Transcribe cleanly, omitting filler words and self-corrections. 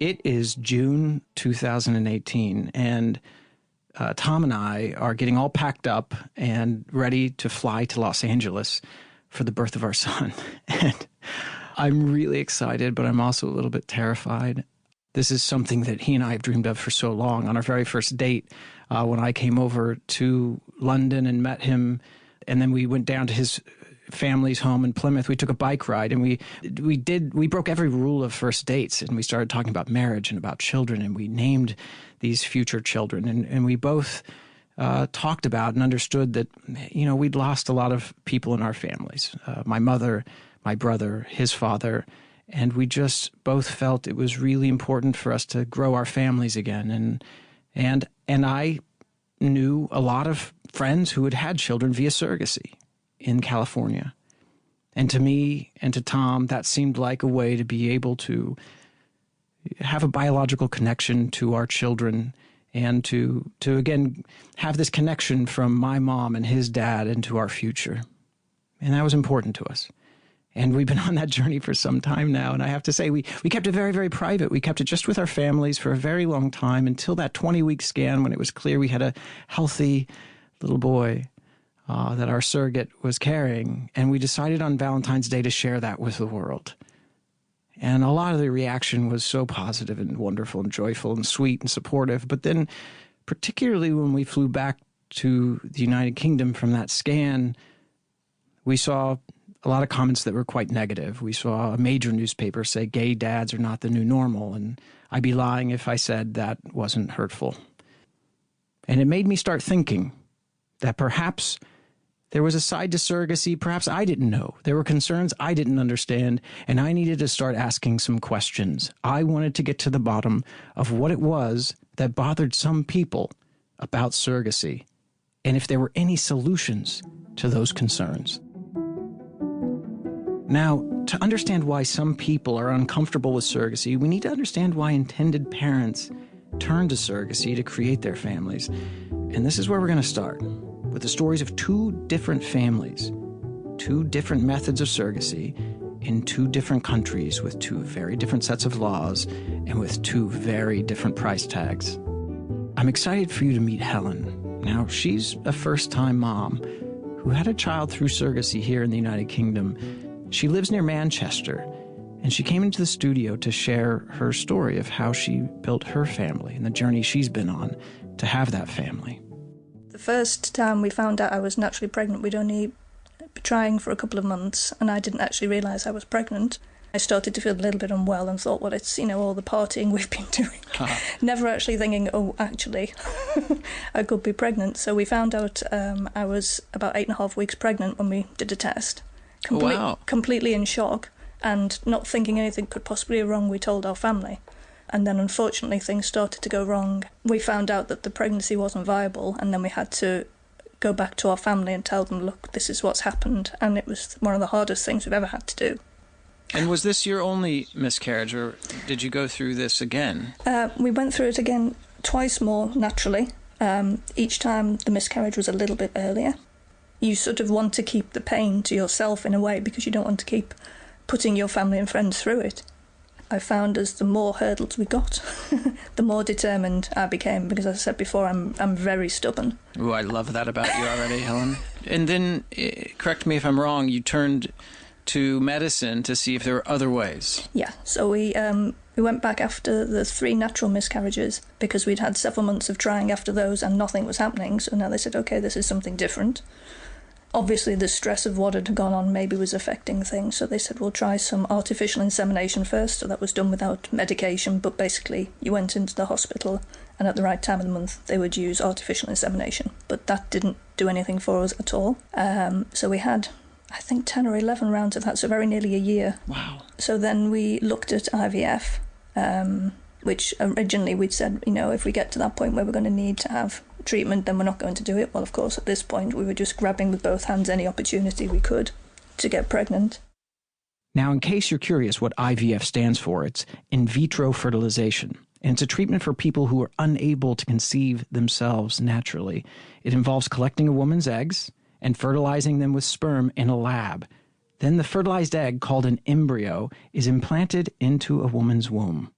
It is June 2018, and Tom and I are getting all packed up and ready to fly to Los Angeles for the birth of our son. And I'm really excited, but I'm also a little bit terrified. This is something that he and I have dreamed of for so long. On our very first date, when I came over to London and met him, and then we went down to his family's home in Plymouth, we took a bike ride, and we broke every rule of first dates, and we started talking about marriage and about children, and we named these future children, and we both talked about and understood that, you know, we'd lost a lot of people in our families, my mother, my brother, his father, and we just both felt it was really important for us to grow our families again, and I knew a lot of friends who had had children via surrogacy in California. And to me and to Tom, that seemed like a way to be able to have a biological connection to our children and to again, have this connection from my mom and his dad into our future. And that was important to us. And we've been on that journey for some time now. And I have to say, we kept it very, very private. We kept it just with our families for a very long time until that 20-week scan when it was clear we had a healthy little boy that our surrogate was carrying, and we decided on Valentine's Day to share that with the world. And a lot of the reaction was so positive and wonderful and joyful and sweet and supportive. But then, particularly when we flew back to the United Kingdom from that scan, we saw a lot of comments that were quite negative. We saw a major newspaper say gay dads are not the new normal, and I'd be lying if I said that wasn't hurtful. And it made me start thinking that perhaps there was a side to surrogacy perhaps I didn't know. There were concerns I didn't understand, and I needed to start asking some questions. I wanted to get to the bottom of what it was that bothered some people about surrogacy, and if there were any solutions to those concerns. Now, to understand why some people are uncomfortable with surrogacy, we need to understand why intended parents turn to surrogacy to create their families. And this is where we're going to start, with the stories of two different families, two different methods of surrogacy in two different countries with two very different sets of laws and with two very different price tags. I'm excited for you to meet Helen. Now, she's a first-time mom who had a child through surrogacy here in the United Kingdom. She lives near Manchester, and she came into the studio to share her story of how she built her family and the journey she's been on to have that family. The first time we found out I was naturally pregnant, we'd only been trying for a couple of months, and I didn't actually realise I was pregnant. I started to feel a little bit unwell and thought, well, it's, all the partying we've been doing. Never actually thinking, oh, actually, I could be pregnant. So we found out I was about 8.5 weeks pregnant when we did a test. Wow. Completely in shock, and not thinking anything could possibly be wrong, we told our family. And then, unfortunately, things started to go wrong. We found out that the pregnancy wasn't viable, and then we had to go back to our family and tell them, look, this is what's happened. And it was one of the hardest things we've ever had to do. And was this your only miscarriage, or did you go through this again? We went through it again twice more, naturally. Each time the miscarriage was a little bit earlier. You sort of want to keep the pain to yourself in a way, because you don't want to keep putting your family and friends through it. I found as the more hurdles we got, the more determined I became, because as I said before, I'm very stubborn. Oh, I love that about you already, Helen. And then, correct me if I'm wrong, you turned to medicine to see if there were other ways. Yeah, so we went back after the 3 natural miscarriages, because we'd had several months of trying after those and nothing was happening. So now they said, okay, this is something different. Obviously, the stress of what had gone on maybe was affecting things, so they said, we'll try some artificial insemination first. So that was done without medication, but basically you went into the hospital and at the right time of the month they would use artificial insemination. But that didn't do anything for us at all. So we had, I think, 10 or 11 rounds of that, so very nearly a year. Wow. So then we looked at IVF, which originally we'd said, if we get to that point where we're going to need to have treatment, then we're not going to do it. Well, of course, at this point, we were just grabbing with both hands any opportunity we could to get pregnant. Now, in case you're curious what IVF stands for, it's in vitro fertilization. And it's a treatment for people who are unable to conceive themselves naturally. It involves collecting a woman's eggs and fertilizing them with sperm in a lab. Then the fertilized egg, called an embryo, is implanted into a woman's womb.